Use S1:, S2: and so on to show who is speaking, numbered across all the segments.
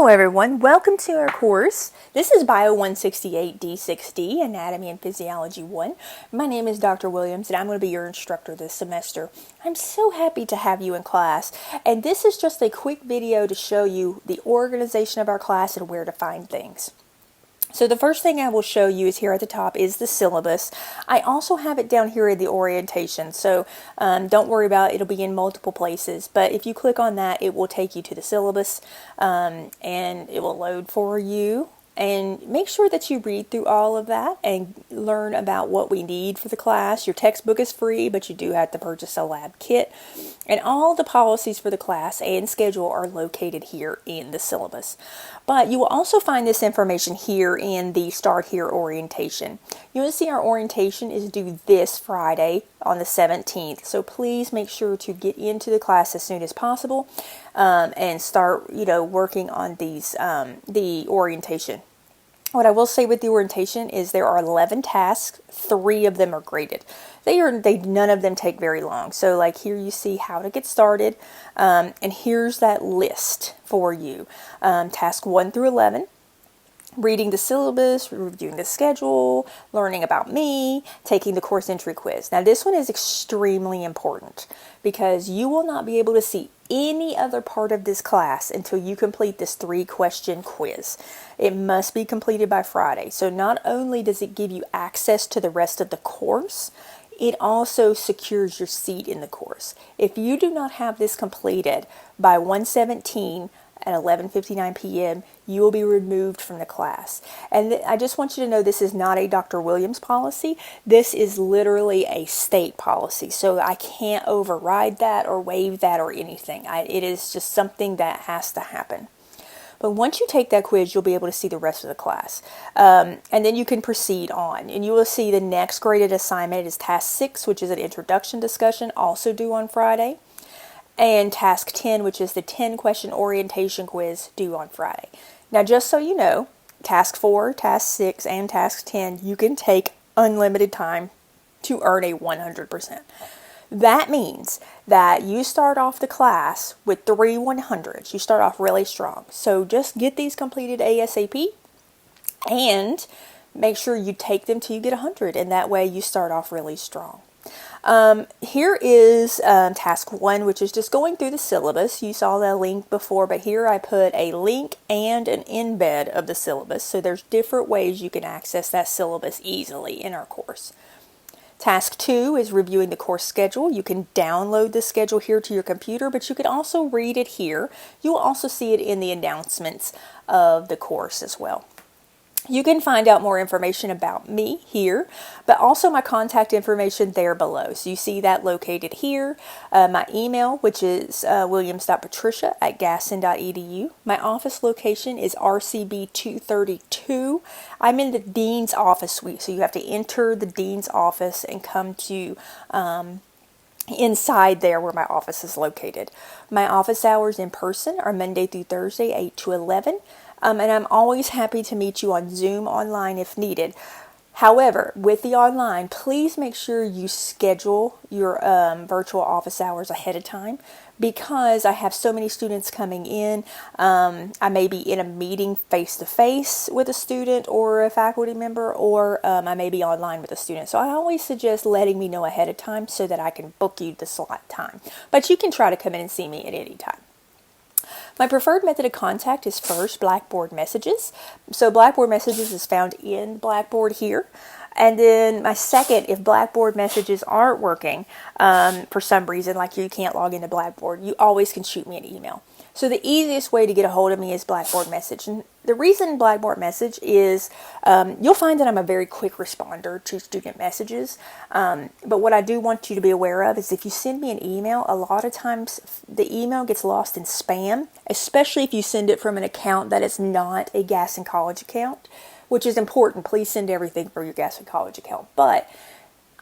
S1: Hello everyone, welcome to our course. This is Bio 168 D6D, Anatomy and Physiology 1. My name is Dr. Williams and I'm going to be your instructor this semester. I'm so happy to have you in class, and this is just a quick video to show you the organization of our class and where to find things. So the first thing I will show you is here at the top is the syllabus. I also have it down here in the orientation, so don't worry about it. It'll be in multiple places, but if you click on that, it will take you to the syllabus and it will load for you. And make sure that you read through all of that and learn about what we need for the class. Your textbook is free, but you do have to purchase a lab kit. And all the policies for the class and schedule are located here in the syllabus. But you will also find this information here in the Start Here orientation. You will see our orientation is due this Friday on the 17th. So please make sure to get into the class as soon as possible and start, working on these the orientation. What I will say with the orientation is there are 11 tasks. 3 of them are graded. None of them take very long. So like here you see how to get started, and here's that list for you. Task 1 through 11. Reading the syllabus, reviewing the schedule, learning about me, taking the course entry quiz. Now this one is extremely important because you will not be able to see any other part of this class until you complete this 3-question quiz. It must be completed by Friday. So not only does it give you access to the rest of the course, it also secures your seat in the course. If you do not have this completed by 1:17 at 11:59 p.m., you will be removed from the class. And I just want you to know this is not a Dr. Williams policy. This is literally a state policy. So I can't override that or waive that or anything. It is just something that has to happen. But once you take that quiz, you'll be able to see the rest of the class. And then you can proceed on. And you will see the next graded assignment is Task 6, which is an introduction discussion, also due on Friday. And Task 10, which is the 10-question orientation quiz, due on Friday. Now, just so you know, Task 4, Task 6, and Task 10, you can take unlimited time to earn a 100%. That means that you start off the class with 3 100s. You start off really strong. So just get these completed ASAP and make sure you take them till you get 100, and that way you start off really strong. Here is Task 1, which is just going through the syllabus. You saw that link before, but here I put a link and an embed of the syllabus. So there's different ways you can access that syllabus easily in our course. Task 2 is reviewing the course schedule. You can download the schedule here to your computer, but you can also read it here. You will also see it in the announcements of the course as well. You can find out more information about me here, but also my contact information there below. So you see that located here. My email, which is williams.patricia@gasson.edu. My office location is RCB 232. I'm in the Dean's office suite, so you have to enter the Dean's office and come to inside there where my office is located. My office hours in person are Monday through Thursday, 8 to 11. And I'm always happy to meet you on Zoom online if needed. However, with the online, please make sure you schedule your virtual office hours ahead of time, because I have so many students coming in. I may be in a meeting face-to-face with a student or a faculty member, or I may be online with a student. So I always suggest letting me know ahead of time so that I can book you the slot time. But you can try to come in and see me at any time. My preferred method of contact is first Blackboard messages. So Blackboard messages is found in Blackboard here. And then my second, if Blackboard messages aren't working for some reason, like you can't log into Blackboard, you always can shoot me an email. So the easiest way to get a hold of me is Blackboard message. And the reason Blackboard message is you'll find that I'm a very quick responder to student messages. But what I do want you to be aware of is if you send me an email, a lot of times the email gets lost in spam, especially if you send it from an account that is not a Gasson College account, which is important. Please send everything for your Gasson College account. But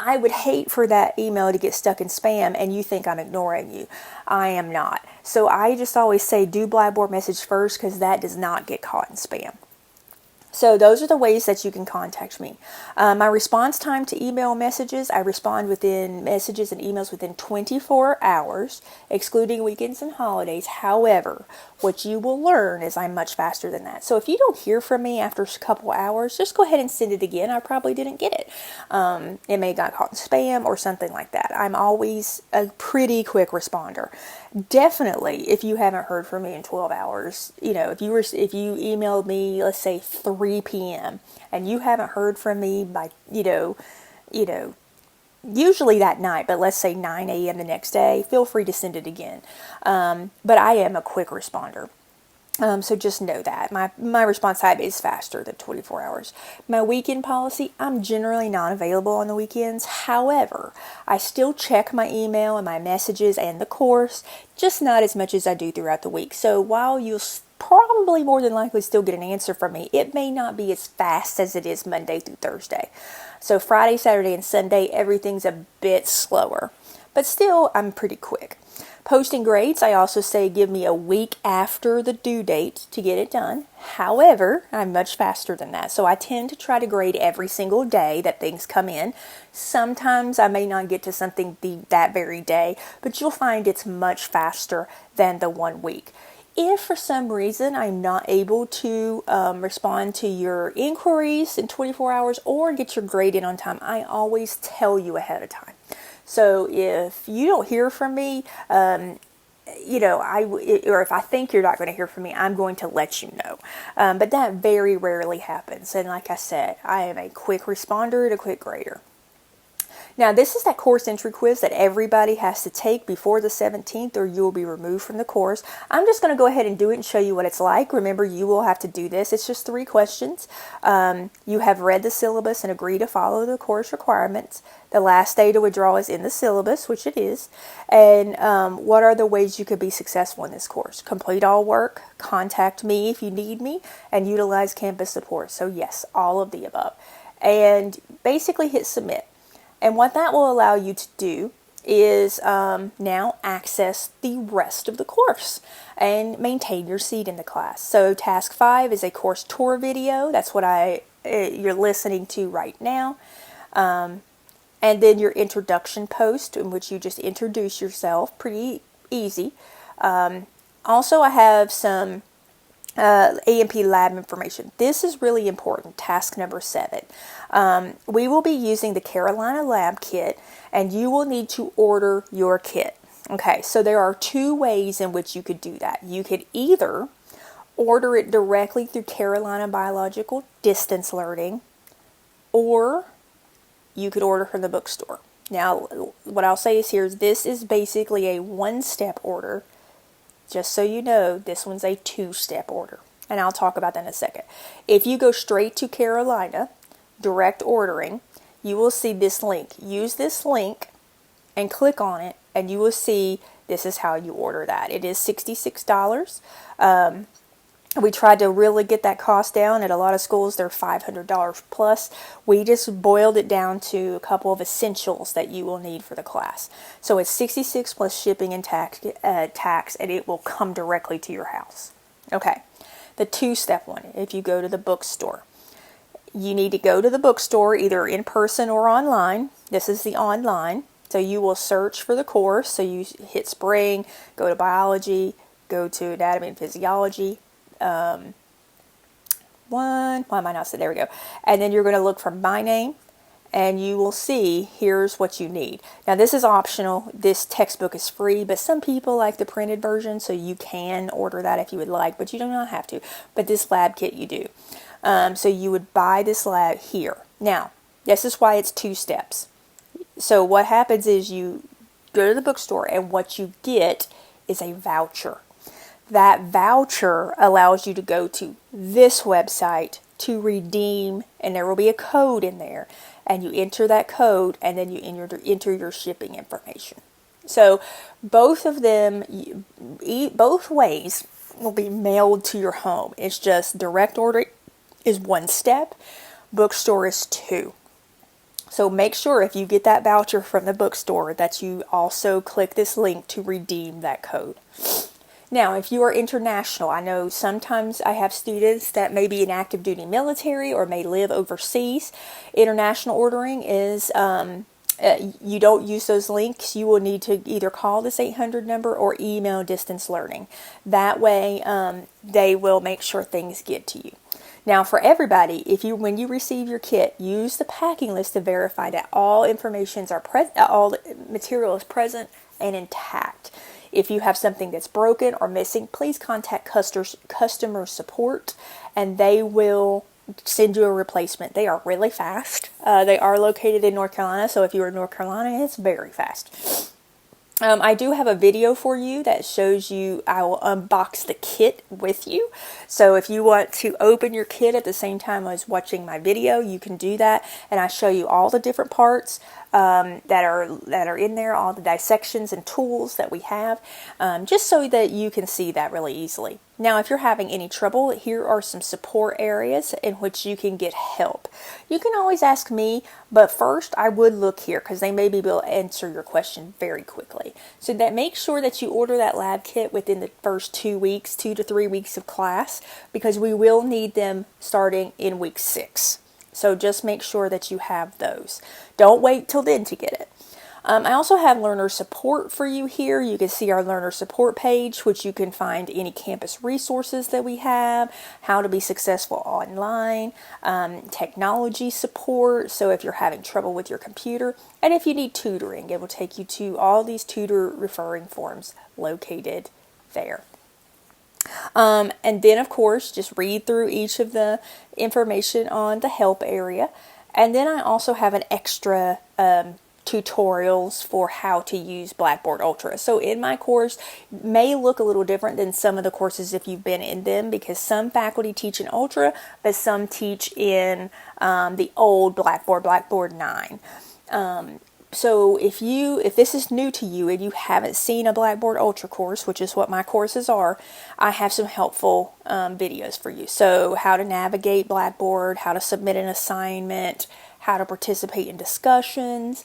S1: I would hate for that email to get stuck in spam and you think I'm ignoring you. I am not. So I just always say do Blackboard message first, because that does not get caught in spam. So those are the ways that you can contact me. My response time to email messages, I respond within messages and emails within 24 hours, excluding weekends and holidays. However, what you will learn is I'm much faster than that. So if you don't hear from me after a couple hours, just go ahead and send it again. I probably didn't get it. It may have got caught in spam or something like that. I'm always a pretty quick responder. Definitely, if you haven't heard from me in 12 hours, if you emailed me, let's say 3 p.m. and you haven't heard from me by, usually that night, but let's say 9 a.m. the next day, feel free to send it again. But I am a quick responder. So just know that. My response time is faster than 24 hours. My weekend policy, I'm generally not available on the weekends. However, I still check my email and my messages and the course, just not as much as I do throughout the week. So while you'll probably more than likely still get an answer from me, it may not be as fast as it is Monday through Thursday. So Friday, Saturday, and Sunday, everything's a bit slower. But still, I'm pretty quick. Posting grades, I also say give me a week after the due date to get it done. However, I'm much faster than that. So I tend to try to grade every single day that things come in. Sometimes I may not get to something that very day, but you'll find it's much faster than the 1 week. If for some reason I'm not able to respond to your inquiries in 24 hours or get your grade in on time, I always tell you ahead of time. So if you don't hear from me, or if I think you're not going to hear from me, I'm going to let you know. But that very rarely happens. And like I said, I am a quick responder and a quick grader. Now, this is that course entry quiz that everybody has to take before the 17th or you will be removed from the course. I'm just going to go ahead and do it and show you what it's like. Remember, you will have to do this. It's just 3 questions. You have read the syllabus and agree to follow the course requirements. The last day to withdraw is in the syllabus, which it is. And what are the ways you could be successful in this course? Complete all work, contact me if you need me, and utilize campus support. So yes, all of the above. And basically hit submit. And what that will allow you to do is now access the rest of the course and maintain your seat in the class. So task 5 is a course tour video. That's what you're listening to right now. And then your introduction post in which you just introduce yourself. Pretty easy. Also, I have some A&P lab information. This is really important. Task number 7. We will be using the Carolina Lab Kit, and you will need to order your kit. Okay, so there are 2 ways in which you could do that. You could either order it directly through Carolina Biological Distance Learning, or you could order from the bookstore. Now, what I'll say is this is basically a 1-step order. Just so you know, this one's a 2-step order. And I'll talk about that in a second. If you go straight to Carolina, direct ordering, you will see this link. Use this link and click on it, and you will see this is how you order that. It is $66. We tried to really get that cost down. At a lot of schools, they're $500 plus. We just boiled it down to a couple of essentials that you will need for the class. So it's $66 plus shipping and tax, and it will come directly to your house. Okay, the 2-step one, if you go to the bookstore. You need to go to the bookstore either in person or online. This is the online. So you will search for the course. So you hit spring, go to biology, go to anatomy and physiology. Why am I not saying? There we go. And then you're going to look for my name, and you will see here's what you need. Now this is optional. This textbook is free, but some people like the printed version, so you can order that if you would like, but you do not have to. But this lab kit you do. So you would buy this lab here. Now, this is why it's 2 steps. So what happens is you go to the bookstore, and what you get is a voucher. That voucher allows you to go to this website to redeem, and there will be a code in there. And you enter that code, and then you enter your shipping information. So both of them, both ways will be mailed to your home. It's just direct order is 1 step, bookstore is 2. So make sure if you get that voucher from the bookstore that you also click this link to redeem that code. Now, if you are international, I know sometimes I have students that may be in active duty military or may live overseas. International ordering is, you don't use those links. You will need to either call this 800 number or email distance learning. That way, they will make sure things get to you. Now, for everybody, when you receive your kit, use the packing list to verify that all all material is present and intact. If you have something that's broken or missing, please contact customer support, and they will send you a replacement. They are really fast. They are located in North Carolina, so if you're in North Carolina, it's very fast. I do have a video for you that shows you, I will unbox the kit with you. So if you want to open your kit at the same time as watching my video, you can do that. And I show you all the different parts that are in there, all the dissections and tools that we have, just so that you can see that really easily. Now, if you're having any trouble, here are some support areas in which you can get help. You can always ask me, but first I would look here because they may be able to answer your question very quickly. So that make sure that you order that lab kit within the first 2 weeks, 2 to 3 weeks of class, because we will need them starting in week 6. So just make sure that you have those. Don't wait till then to get it. I also have learner support for you here. You can see our learner support page, which you can find any campus resources that we have, how to be successful online, technology support, so if you're having trouble with your computer, and if you need tutoring, it will take you to all these tutor referring forms located there. And then, of course, just read through each of the information on the help area. And then I also have an extra tutorials for how to use Blackboard Ultra. So in my course, may look a little different than some of the courses if you've been in them, because some faculty teach in Ultra, but some teach in the old Blackboard 9. So if this is new to you and you haven't seen a Blackboard Ultra course, which is what my courses are, I have some helpful videos for you. So how to navigate Blackboard, how to submit an assignment, how to participate in discussions,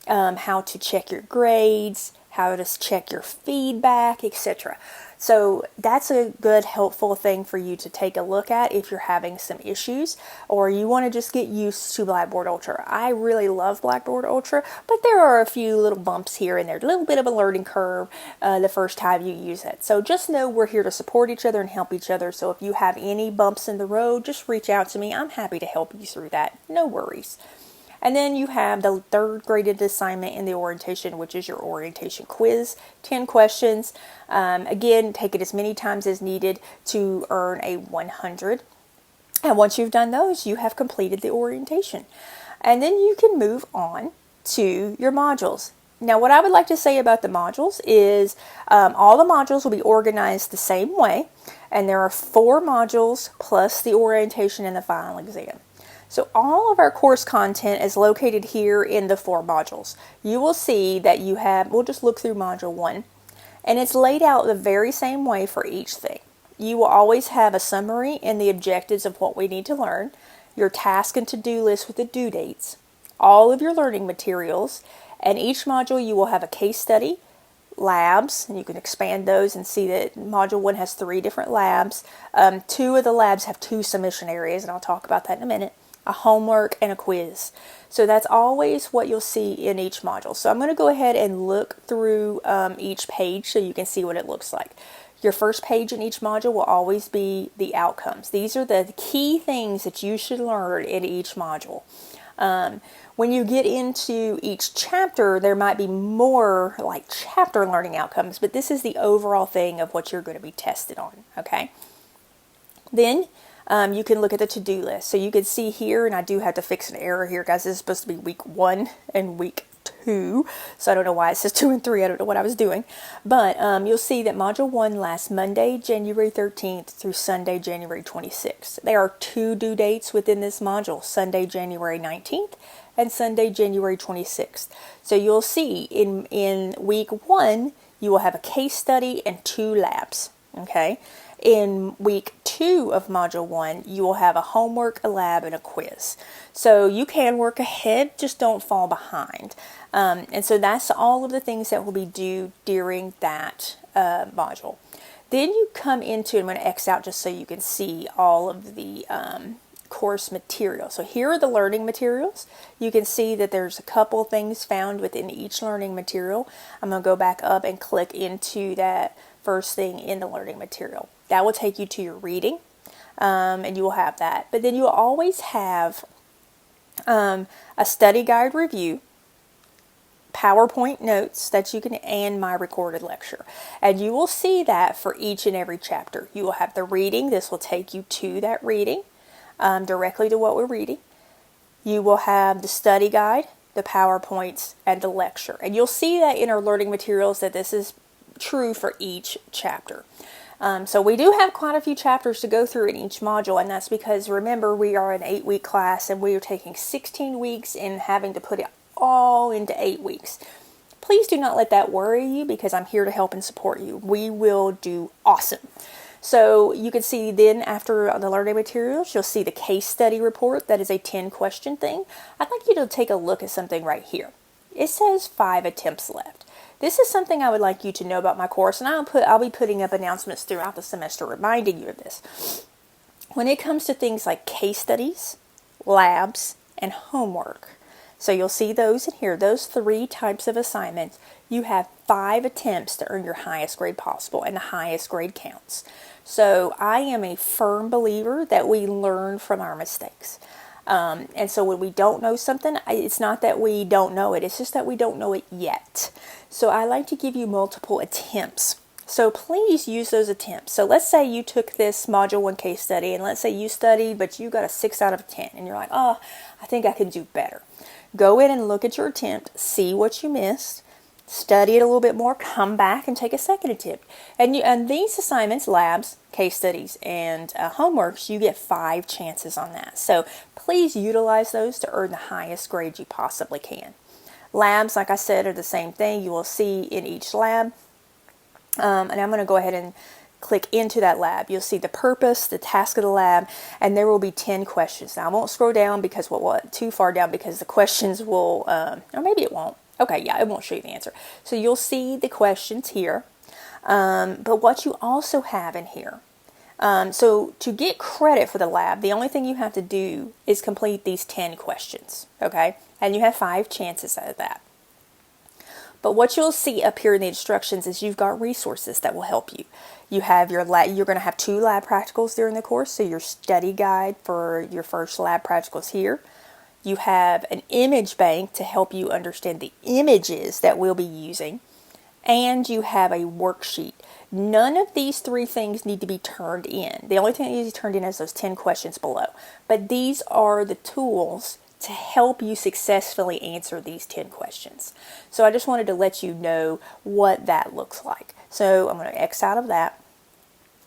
S1: how to check your grades, how to check your feedback, etc. So that's a good, helpful thing for you to take a look at if you're having some issues or you want to just get used to Blackboard Ultra. I really love Blackboard Ultra, but there are a few little bumps here and there, a little bit of a learning curve the first time you use it. So just know we're here to support each other and help each other. So if you have any bumps in the road, just reach out to me. I'm happy to help you through that. No worries. And then you have the third graded assignment in the orientation, which is your orientation quiz, 10 questions. Again, take it as many times as needed to earn a 100. And once you've done those, you have completed the orientation. And then you can move on to your modules. Now, what I would like to say about the modules is all the modules will be organized the same way. And there are 4 modules plus the orientation and the final exam. So all of our course content is located here in the 4 modules. You will see that you have, we'll just look through module 1, and it's laid out the very same way for each thing. You will always have a summary and the objectives of what we need to learn, your task and to-do list with the due dates, all of your learning materials, and each module you will have a case study, labs, and you can expand those and see that module 1 has 3 different labs. 2 of the labs have 2 submission areas, and I'll talk about that in a minute. A homework, and a quiz. So that's always what you'll see in each module. So I'm going to go ahead and look through each page so you can see what it looks like. Your first page in each module will always be the outcomes. These are the key things that you should learn in each module. When you get into each chapter, there might be more like chapter learning outcomes, but this is the overall thing of what you're going to be tested on, okay? Then you can look at the to-do list. So you can see here, and I do have to fix an error here, guys. This is supposed to be week 1 and week 2. So I don't know why it says 2 and 3. I don't know what I was doing. But you'll see that module 1 lasts Monday, January 13th through Sunday, January 26th. There are 2 due dates within this module, Sunday, January 19th and Sunday, January 26th. So you'll see in week 1, you will have a case study and 2 labs. Okay. In week 2 of module 1, you will have a homework, a lab, and a quiz. So you can work ahead, just don't fall behind. And so that's all of the things that will be due during that module. Then you come into, I'm going to X out just so you can see all of the course material. So here are the learning materials. You can see that there's a couple things found within each learning material. I'm going to go back up and click into that first thing in the learning material. That will take you to your reading, and you will have that. But then you will always have a study guide review, PowerPoint notes that you can, and my recorded lecture. And you will see that for each and every chapter. You will have the reading. This will take you to that reading, directly to what we're reading. You will have the study guide, the PowerPoints, and the lecture. And you'll see that in our learning materials that this is true for each chapter. So we do have quite a few chapters to go through in each module, and that's because, remember, we are an 8-week class and we are taking 16 weeks and having to put it all into 8 weeks. Please do not let that worry you, because I'm here to help and support you. We will do awesome. So you can see then after the learning materials, you'll see the case study report. That is a 10-question thing. I'd like you to take a look at something right here. It says 5 attempts left. This is something I would like you to know about my course, and I'll be putting up announcements throughout the semester reminding you of this. When it comes to things like case studies, labs, and homework, so you'll see those in here, those 3 types of assignments, you have 5 attempts to earn your highest grade possible, and the highest grade counts. So I am a firm believer that we learn from our mistakes. And so when we don't know something, it's not that we don't know it, it's just that we don't know it yet. So I like to give you multiple attempts. So please use those attempts. So let's say you took this Module 1 case study, and let's say you studied, but you got a 6 out of 10, and you're like, oh, I think I can do better. Go in and look at your attempt, see what you missed, study it a little bit more, come back and take a second attempt. And these assignments, labs, case studies, and homeworks, you get 5 chances on that. So please utilize those to earn the highest grade you possibly can. Labs, like I said, are the same thing. You will see in each lab. And I'm going to go ahead and click into that lab. You'll see the purpose, the task of the lab, and there will be 10 questions. Now I won't scroll down because too far down, because the questions will, or maybe it won't. Okay, yeah, it won't show you the answer. So you'll see the questions here. But what you also have in here, so to get credit for the lab, the only thing you have to do is complete these 10 questions, okay? And you have 5 chances out of that. But what you'll see up here in the instructions is you've got resources that will help you. You have your lab, you're going to have 2 lab practicals during the course, so your study guide for your first lab practicals here. You have an image bank to help you understand the images that we'll be using. And you have a worksheet. None of these 3 things need to be turned in. The only thing that needs to be turned in is those 10 questions below. But these are the tools to help you successfully answer these 10 questions. So I just wanted to let you know what that looks like. So I'm going to X out of that.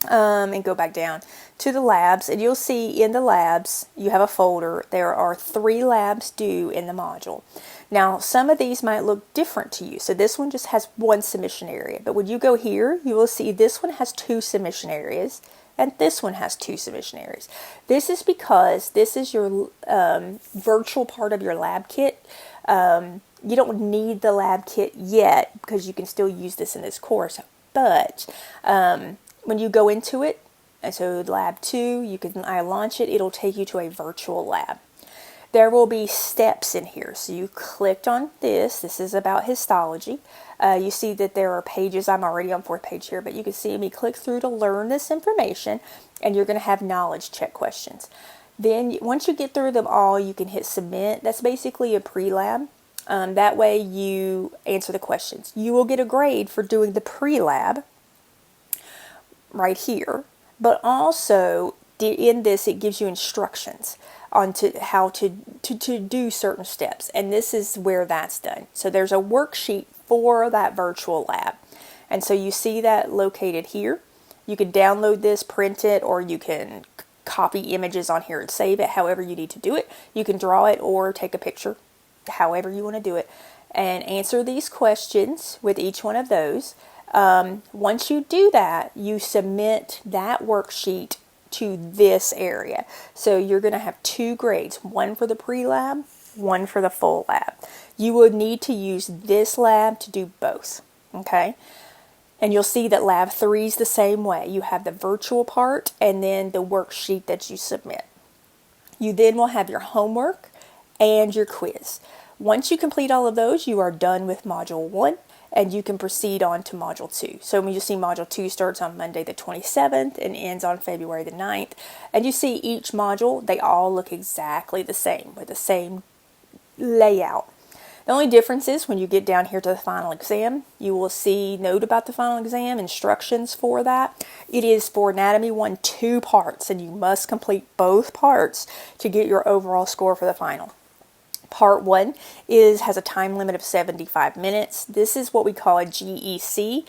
S1: And go back down to the labs, and you'll see in the labs you have a folder. There are 3 labs due in the module. Now some of these might look different to you, so this one just has 1 submission area, but when you go here you will see this one has 2 submission areas and this one has 2 submission areas. This is because this is your virtual part of your lab kit. You don't need the lab kit yet because you can still use this in this course, but when you go into it, and so lab 2, I launch it, it'll take you to a virtual lab. There will be steps in here. So you clicked on this. This is about histology. You see that there are pages. I'm already on 4th page here, but you can see me click through to learn this information, and you're going to have knowledge check questions. Then once you get through them all, you can hit submit. That's basically a pre-lab. That way you answer the questions. You will get a grade for doing the pre-lab right here, but also in this it gives you instructions on how to do certain steps, and this is where that's done. So there's a worksheet for that virtual lab, and so you see that located here. You can download this, print it, or you can copy images on here and save it, however you need to do it. You can draw it or take a picture, however you want to do it, and answer these questions with each one of those. Once you do that, you submit that worksheet to this area. So you're going to have 2 grades, one for the pre-lab, one for the full lab. You would need to use this lab to do both, okay? And you'll see that Lab 3 is the same way. You have the virtual part and then the worksheet that you submit. You then will have your homework and your quiz. Once you complete all of those, you are done with Module 1 and you can proceed on to Module 2. So when you see Module 2 starts on Monday the 27th and ends on February the 9th, and you see each module, they all look exactly the same with the same layout. The only difference is when you get down here to the final exam, you will see note about the final exam, instructions for that. It is for Anatomy 1, 2 parts, and you must complete both parts to get your overall score for the final. Part 1 has a time limit of 75 minutes. This is what we call a GEC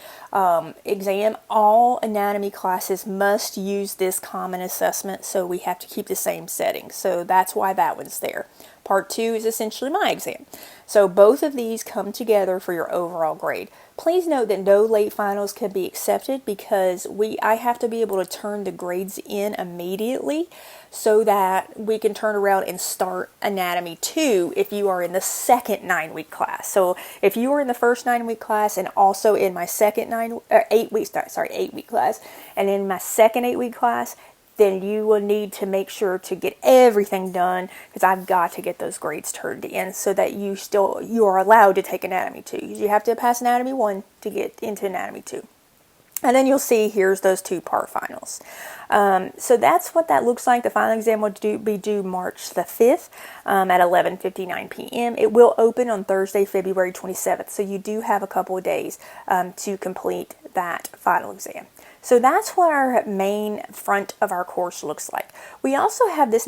S1: exam. All anatomy classes must use this common assessment, so we have to keep the same setting. So that's why that one's there. Part 2 is essentially my exam. So both of these come together for your overall grade. Please note that no late finals can be accepted because I have to be able to turn the grades in immediately so that we can turn around and start Anatomy 2 if you are in the second 9-week class. So if you are in the first 9-week class and also in my second 8-week class and in my second 8-week class, then you will need to make sure to get everything done because I've got to get those grades turned in so that you are allowed to take Anatomy 2. You have to pass Anatomy 1 to get into Anatomy 2. And then you'll see here's those 2-part finals. So that's what that looks like. The final exam will be due March the 5th at 11:59 p.m. It will open on Thursday, February 27th. So you do have a couple of days to complete that final exam. So that's what our main front of our course looks like. We also have this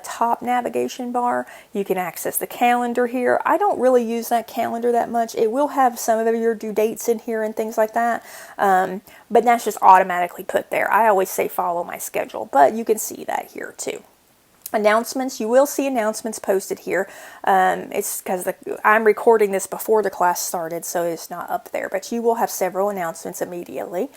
S1: top navigation bar. You can access the calendar here. I don't really use that calendar that much. It will have some of your due dates in here and things like that, but that's just automatically put there. I always say follow my schedule, but you can see that here too. Announcements, you will see announcements posted here. It's because I'm recording this before the class started, so it's not up there, but you will have several announcements immediately.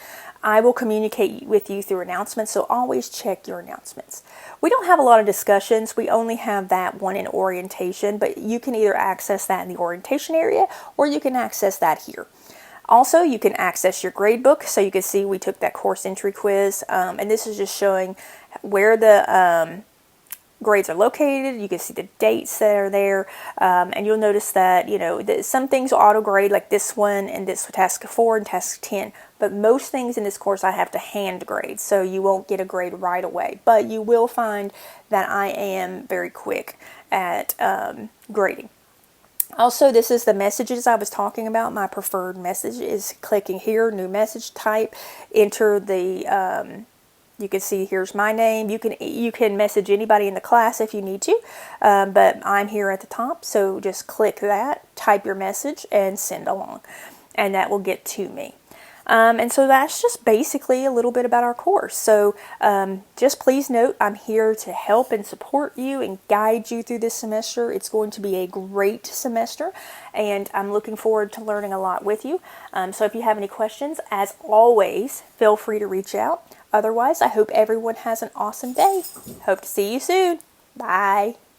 S1: I will communicate with you through announcements, so always check your announcements. We don't have a lot of discussions. We only have that one in orientation, but you can either access that in the orientation area or you can access that here. Also, you can access your gradebook, so you can see we took that course entry quiz, and this is just showing where the grades are located. You can see the dates that are there, and you'll notice that some things auto grade, like this one and this task 4 and task 10, but most things in this course I have to hand grade, so you won't get a grade right away, but you will find that I am very quick at grading. Also, this is the messages I was talking about. My preferred message is clicking here, new message type, enter the you can see here's my name. You can message anybody in the class if you need to, but I'm here at the top, so just click that, type your message, and send along, and that will get to me. And so that's just basically a little bit about our course. So just please note, I'm here to help and support you and guide you through this semester. It's going to be a great semester, and I'm looking forward to learning a lot with you. So if you have any questions, as always, feel free to reach out. Otherwise, I hope everyone has an awesome day. Hope to see you soon. Bye.